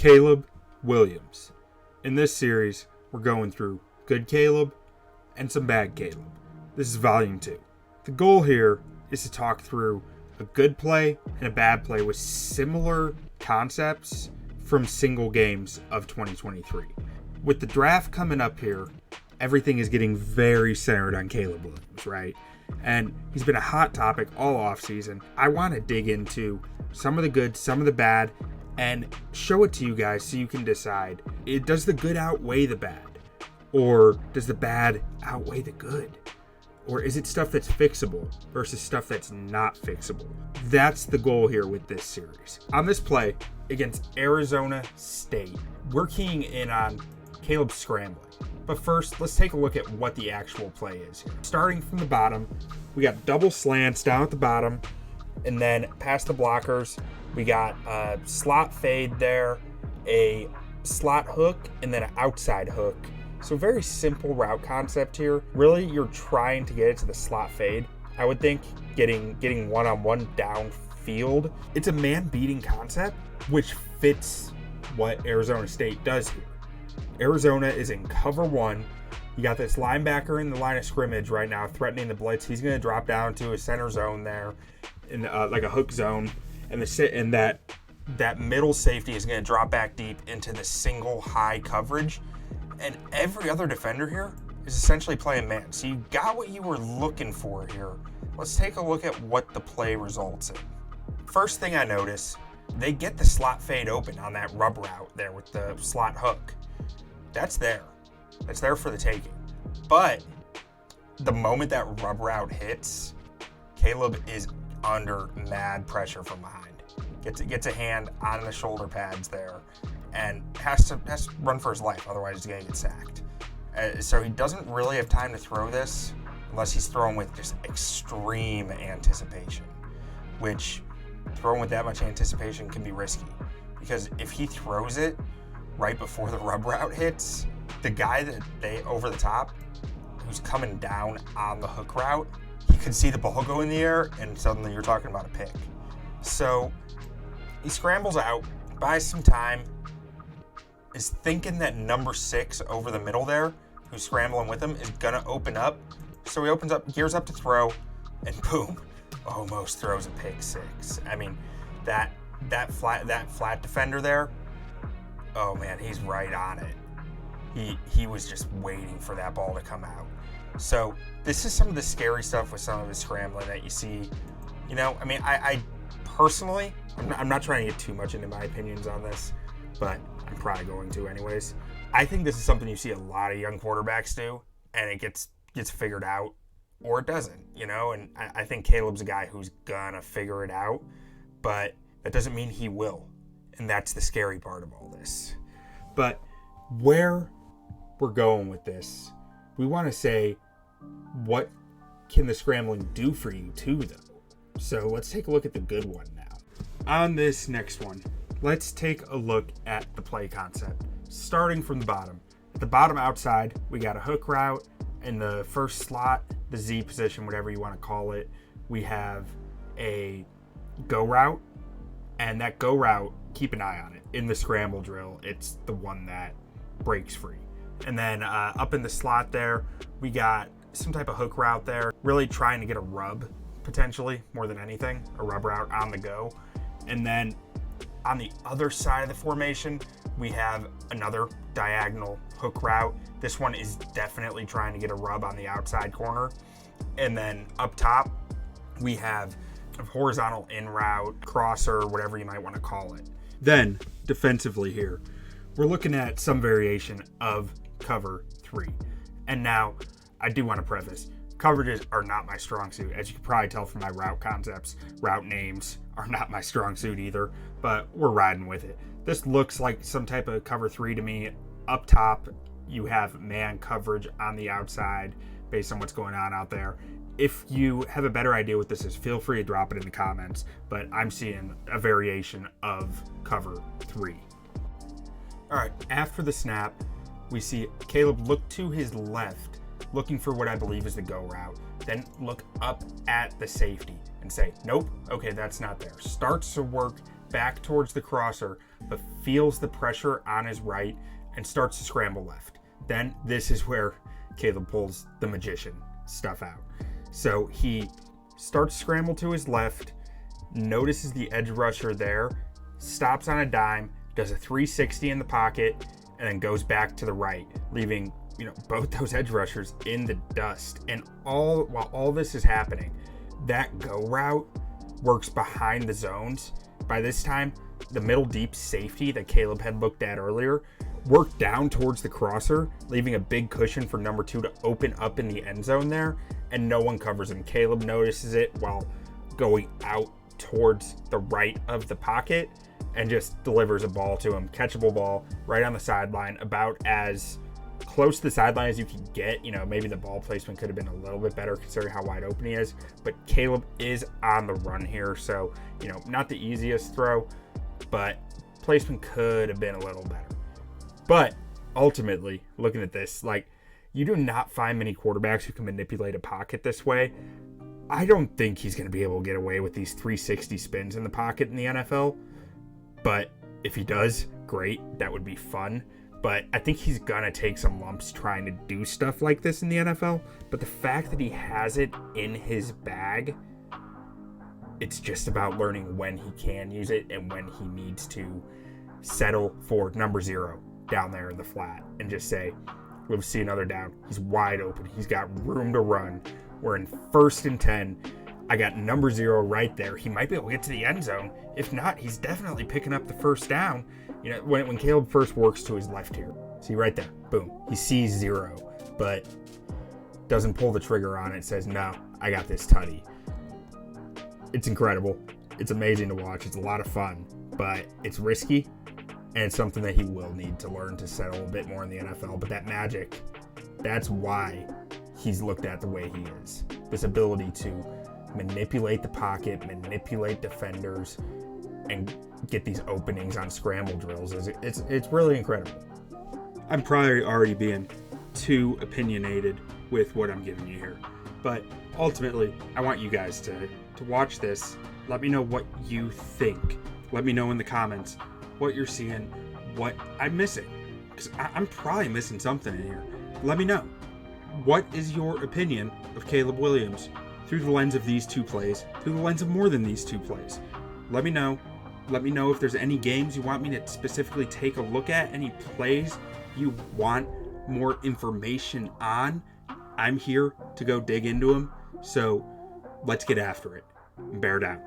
Caleb Williams. In this series, we're going through good Caleb and some bad Caleb. This is volume 2. The goal here is to talk through a good play and a bad play with similar concepts from single games of 2023. With the draft coming up here, everything is getting very centered on Caleb Williams, right? And he's been a hot topic all offseason. I want to dig into some of the good, some of the bad, and show it to you guys so you can decide, does the good outweigh the bad? Or does the bad outweigh the good? Or is it stuff that's fixable versus stuff that's not fixable? That's the goal here with this series. On this play against Arizona State, we're keying in on Caleb scrambling. But first, let's take a look at what the actual play is here. Starting from the bottom, we got double slants down at the bottom, and then past the blockers, we got a slot fade there, a slot hook, and then an outside hook. So very simple route concept here. Really, you're trying to get it to the slot fade. I would think getting one-on-one downfield. It's a man-beating concept, which fits what Arizona State does here. Arizona is in cover 1. You got this linebacker in the line of scrimmage right now threatening the blitz. He's going to drop down to a center zone there, in like a hook zone, and that middle safety is going to drop back deep into the single high coverage. And every other defender here is essentially playing man. So you got what you were looking for here. Let's take a look at what the play results in. First thing I notice, they get the slot fade open on that rub route there with the slot hook. That's there. That's there for the taking. But the moment that rub route hits, Caleb is under mad pressure from behind. Gets a hand on the shoulder pads there and has to run for his life, otherwise he's going to get sacked. So he doesn't really have time to throw this unless he's throwing with just extreme anticipation, which throwing with that much anticipation can be risky, because if he throws it right before the rub route hits, the guy that they over the top who's coming down on the hook route, he could see the ball go in the air and suddenly you're talking about a pick. So he scrambles out, buys some time, is thinking that number 6 over the middle there, who's scrambling with him, is gonna open up. So he opens up, gears up to throw, and boom, almost throws a pick 6. I mean, that flat defender there, oh man, he's right on it. He was just waiting for that ball to come out. So this is some of the scary stuff with some of his scrambling that you see. You know, I mean, I personally, I'm not trying to get too much into my opinions on this, but I'm probably going to anyways. I think this is something you see a lot of young quarterbacks do, and it gets figured out, or it doesn't, you know? And I think Caleb's a guy who's gonna figure it out, but that doesn't mean he will. And that's the scary part of all this. But where we're going with this, we want to say, what can the scrambling do for you too, though? So let's take a look at the good one now. On this next one, let's take a look at the play concept. Starting from the bottom. At the bottom outside, we got a hook route. In the first slot, the Z position, whatever you want to call it, we have a go route. And that go route, keep an eye on it. In the scramble drill, it's the one that breaks free. And then up in the slot there, we got some type of hook route there. Really trying to get a rub, potentially, more than anything. A rub route on the go. And then on the other side of the formation, we have another diagonal hook route. This one is definitely trying to get a rub on the outside corner. And then up top, we have a horizontal in route, crosser, whatever you might want to call it. Then, defensively here, we're looking at some variation of cover 3. And now, I do want to preface, coverages are not my strong suit. As you can probably tell from my route concepts, route names are not my strong suit either, but we're riding with it. This looks like some type of cover 3 to me. Up top, you have man coverage on the outside based on what's going on out there. If you have a better idea what this is, feel free to drop it in the comments, but I'm seeing a variation of cover 3. All right, after the snap, we see Caleb look to his left, looking for what I believe is the go route, then look up at the safety and say, nope, okay, that's not there. Starts to work back towards the crosser, but feels the pressure on his right and starts to scramble left. Then this is where Caleb pulls the magician stuff out. So he starts to scramble to his left, notices the edge rusher there, stops on a dime, does a 360 in the pocket, and then goes back to the right, leaving both those edge rushers in the dust. And while all this is happening, that go route works behind the zones. By this time, the middle deep safety that Caleb had looked at earlier worked down towards the crosser, leaving a big cushion for number 2 to open up in the end zone there, and no one covers him. Caleb notices it while going out towards the right of the pocket and just delivers a ball to him. Catchable ball right on the sideline, about as close to the sideline as you can get. Maybe the ball placement could have been a little bit better considering how wide open he is, but Caleb is on the run here, so not the easiest throw, but placement could have been a little better. But ultimately, looking at this, you do not find many quarterbacks who can manipulate a pocket this way. I don't think he's going to be able to get away with these 360 spins in the pocket in the NFL, but if he does, great, that would be fun. But I think he's going to take some lumps trying to do stuff like this in the NFL. But the fact that he has it in his bag, it's just about learning when he can use it and when he needs to settle for number 0 down there in the flat and just say, let's see another down. He's wide open. He's got room to run. We're in 1st and 10. I got number 0 right there. He might be able to get to the end zone. If not, he's definitely picking up the first down. When Caleb first works to his left here, see right there, boom, he sees 0, but doesn't pull the trigger on it, says, no, I got this tutty. It's incredible. It's amazing to watch. It's a lot of fun, but it's risky, and it's something that he will need to learn to settle a bit more in the NFL. But that magic, that's why he's looked at the way he is. This ability to manipulate the pocket, manipulate defenders, and get these openings on scramble drills. It's really incredible. I'm probably already being too opinionated with what I'm giving you here, but ultimately, I want you guys to watch this. Let me know what you think. Let me know in the comments what you're seeing, what I'm missing, because I'm probably missing something in here. Let me know. What is your opinion of Caleb Williams through the lens of these 2 plays, through the lens of more than these 2 plays? Let me know. Let me know if there's any games you want me to specifically take a look at, any plays you want more information on. I'm here to go dig into them, so let's get after it. Bear down.